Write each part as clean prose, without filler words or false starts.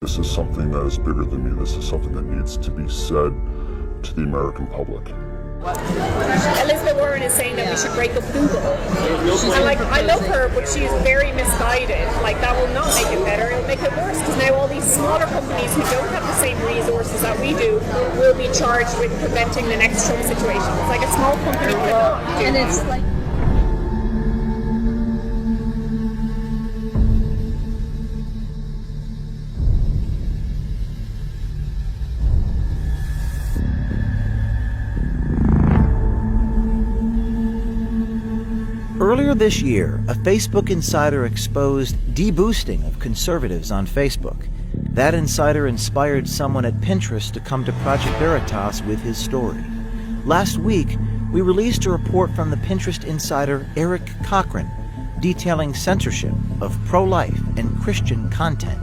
This is something that is bigger than me. This is something that needs to be said to the American public. Elizabeth Warren is saying that we should break up Google. And I love her, but she's very misguided. That will not make it better, it'll make it worse, because now all these smaller companies who don't have the same resources that we do will be charged with preventing the next Trump situation. It's like a small company cannot do and it's like Earlier this year, a Facebook insider exposed deboosting of conservatives on Facebook. That insider inspired someone at Pinterest to come to Project Veritas with his story. Last week, we released a report from the Pinterest insider Eric Cochran detailing censorship of pro-life and Christian content.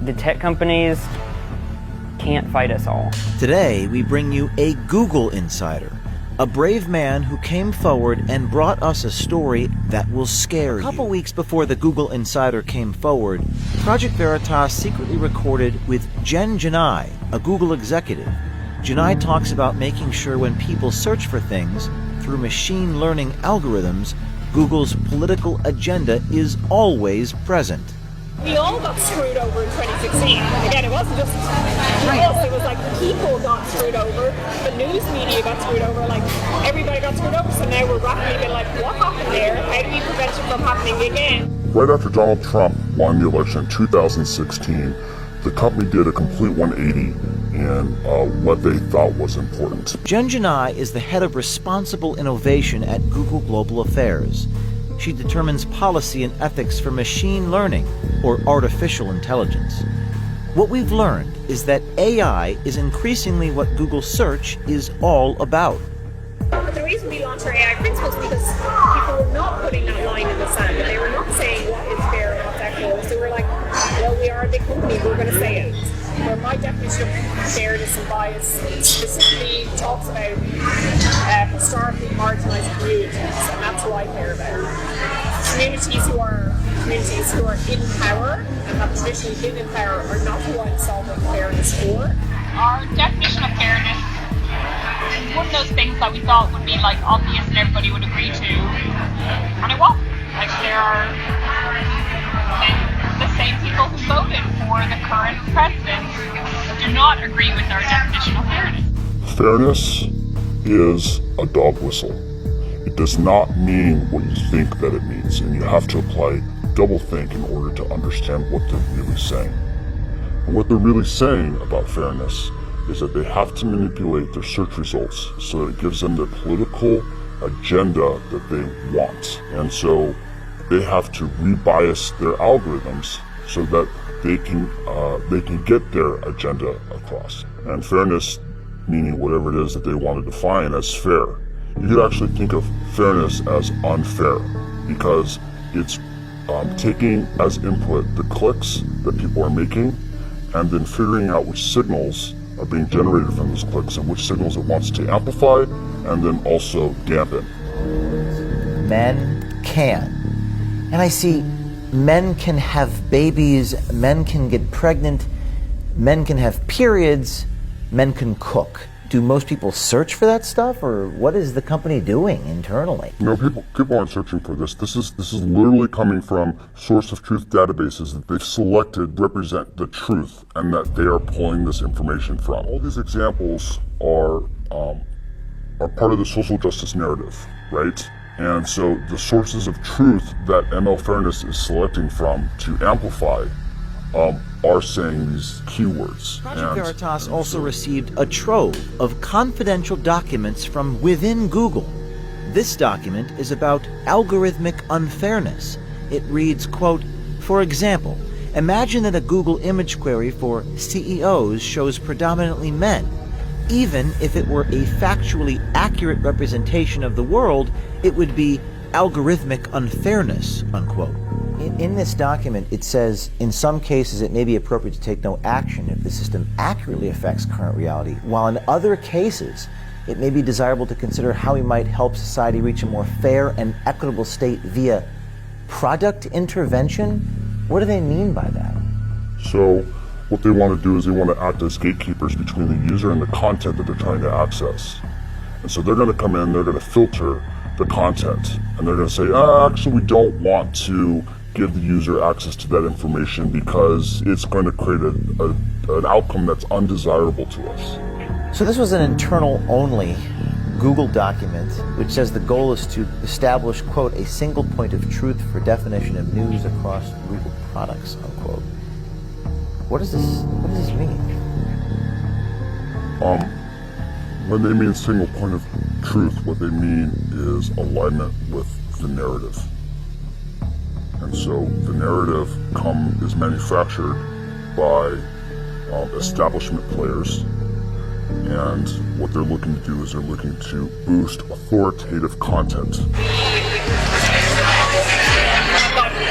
The tech companies can't fight us all. Today, we bring you a Google insider, a brave man who came forward and brought us a story that will scare you. A couple weeks before the Google insider came forward, Project Veritas secretly recorded with Jen Janai, a Google executive. Janai talks about making sure when people search for things through machine learning algorithms, Google's political agenda is always present. We all got screwed over in 2016. Again, it wasn't just us, it was the people got screwed over, the news media got screwed over, everybody got screwed over, so now we're rapidly being what happened there? How do we prevent it from happening again? Right after Donald Trump won the election in 2016, the company did a complete 180 in what they thought was important. Jen Janai is the head of responsible innovation at Google Global Affairs. She determines policy and ethics for machine learning, or artificial intelligence. What we've learned is that AI is increasingly what Google search is all about. The reason we launched our AI principles is because people were not putting that line in the sand, and they were not saying what is fair and what's equitable. So we're well, we are a big company, we're going to say it. Where my definition of fairness and bias specifically talks about historically marginalised communities, and that's who I care about. Communities who are in power and have traditionally been in power are not who I'm solving fairness for. Our definition of fairness is one of those things that we thought would be obvious and everybody would agree to, and it wasn't. There are the same people who voted for the current president do not agree with our definition of fairness. Fairness is a dog whistle. It does not mean what you think that it means, and you have to apply doublethink in order to understand what they're really saying. And what they're really saying about fairness is that they have to manipulate their search results so that it gives them the political agenda that they want. And so they have to rebias their algorithms so that they can get their agenda across. And fairness meaning whatever it is that they want to define as fair. You could actually think of fairness as unfair because it's taking as input the clicks that people are making and then figuring out which signals are being generated from those clicks and which signals it wants to amplify and then also dampen. Men can. And I see men can have babies, men can get pregnant, men can have periods, men can cook. Do most people search for that stuff, or what is the company doing internally? People aren't searching for this. This is literally coming from source of truth databases that they've selected represent the truth and that they are pulling this information from. All these examples are part of the social justice narrative, right? And so the sources of truth that ML Fairness is selecting from to amplify are saying these keywords. Project Veritas also received a trove of confidential documents from within Google. This document is about algorithmic unfairness. It reads, quote, "For example, imagine that a Google image query for CEOs shows predominantly men. Even if it were a factually accurate representation of the world, it would be algorithmic unfairness," unquote. In this document, it says, in some cases, it may be appropriate to take no action if the system accurately affects current reality, while in other cases, it may be desirable to consider how we might help society reach a more fair and equitable state via product intervention. What do they mean by that? So what they want to do is they want to act as gatekeepers between the user and the content that they're trying to access. And so they're going to come in, they're going to filter the content, and they're going to say, actually, we don't want to give the user access to that information because it's going to create an outcome that's undesirable to us. So this was an internal-only Google document which says the goal is to establish, quote, a single point of truth for definition of news across Google products, unquote. What does this mean? When they mean single point of truth, what they mean is alignment with the narrative. And so the narrative is manufactured by establishment players, and what they're looking to do is they're looking to boost authoritative content.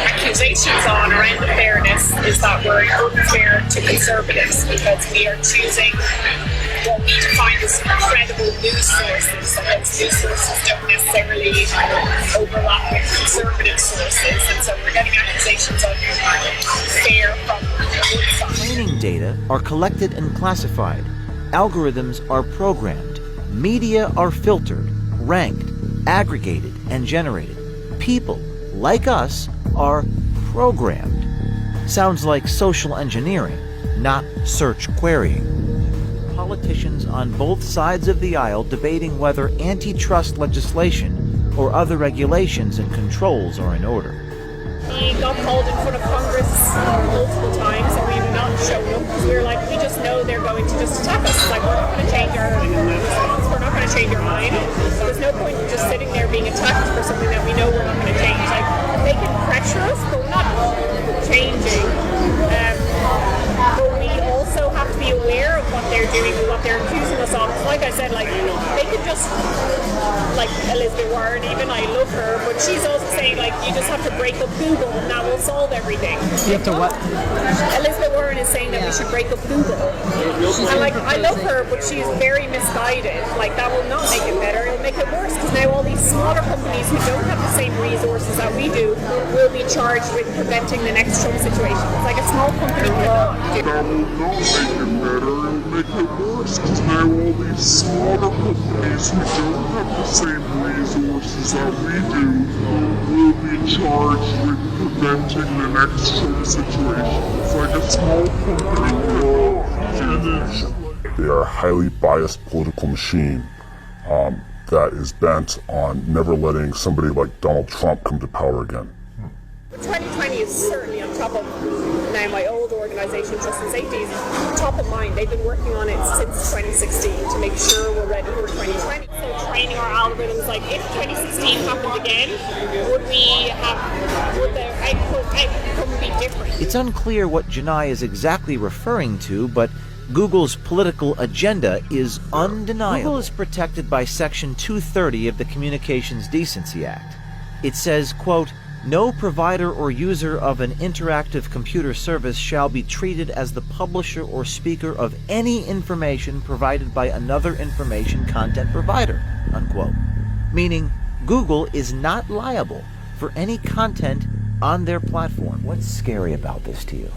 Accusations on around the fairness is that we're unfair to conservatives because we are choosing what we define as credible news sources, and those news sources don't necessarily overlap with conservative sources, and so we're getting accusations of fair from both sides. Training data are collected and classified. Algorithms are programmed. Media are filtered, ranked, aggregated, and generated. People, like us, are programmed. Sounds like social engineering, not search querying. Politicians on both sides of the aisle debating whether antitrust legislation or other regulations and controls are in order. He got called in front of Congress multiple times, and we were not showing up because we were like, we just know they're going to just attack us. It's like, we're not going to change our response, we're not going to change our mind. So there's no point in just sitting there being attacked for something that we know we're not going to change. Like, they can pressure us, but we're not changing. But we also have to be aware of what they're doing and what they're accusing us of. Like I said, like, they could just, like Elizabeth Warren, even I love her, but she's also saying, like, you just have to break up Google and that will solve everything. You have to what? Elizabeth Warren is saying that we should break up Google. And, like, I love her, but she's very misguided. Like, that will not make it better, it'll make it worse, because now all these smaller companies who don't have the same resources that we do will be charged with preventing the next Trump situation. It's like a small company cannot do. That will not make it better, it'll make it worse, because now all these smaller companies who don't have the same resources that we do will be charged with preventing the next Trump situation. It's like a small company cannot. They are a highly biased political machine that is bent on never letting somebody like Donald Trump come to power again. 2020 is certainly on top of now my old organization, Trust and Safety, is top of mind. They've been working on it since 2016 to make sure we're ready for 2020. So training our algorithms, like if 2016 happened again, would the outcome be different? It's unclear what Janai is exactly referring to, but Google's political agenda is undeniable. Google is protected by Section 230 of the Communications Decency Act. It says, quote, no provider or user of an interactive computer service shall be treated as the publisher or speaker of any information provided by another information content provider, unquote. Meaning, Google is not liable for any content on their platform. What's scary about this to you?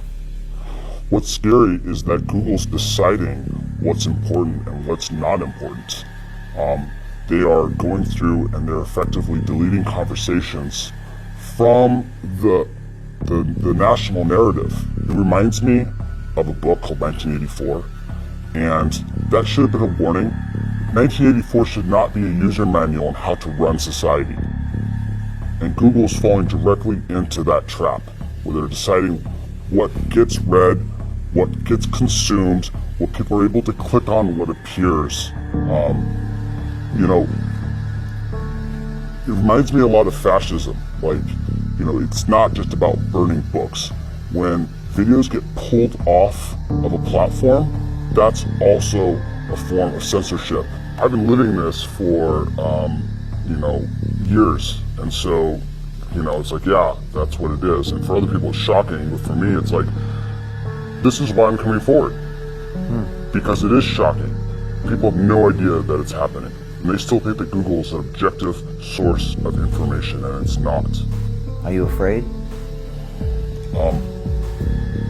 What's scary is that Google's deciding what's important and what's not important. They are going through and they're effectively deleting conversations from the national narrative. It reminds me of a book called 1984, and that should have been a warning. 1984 should not be a user manual on how to run society. And Google is falling directly into that trap, where they're deciding what gets read, what gets consumed, what people are able to click on, what appears. It reminds me a lot of fascism. Like, it's not just about burning books. When videos get pulled off of a platform, that's also a form of censorship. I've been living this for, years. And so, it's like, yeah, that's what it is. And for other people, it's shocking. But for me, it's like, this is why I'm coming forward. Because it is shocking. People have no idea that it's happening. And they still think that Google is an objective source of information, and it's not. Are you afraid? I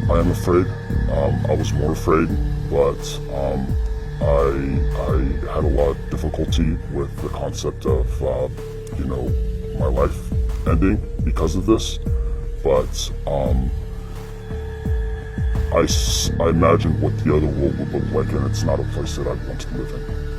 am afraid. I was more afraid, but I had a lot of difficulty with the concept of, my life ending because of this. But I imagine what the other world would look like, and it's not a place that I want to live in.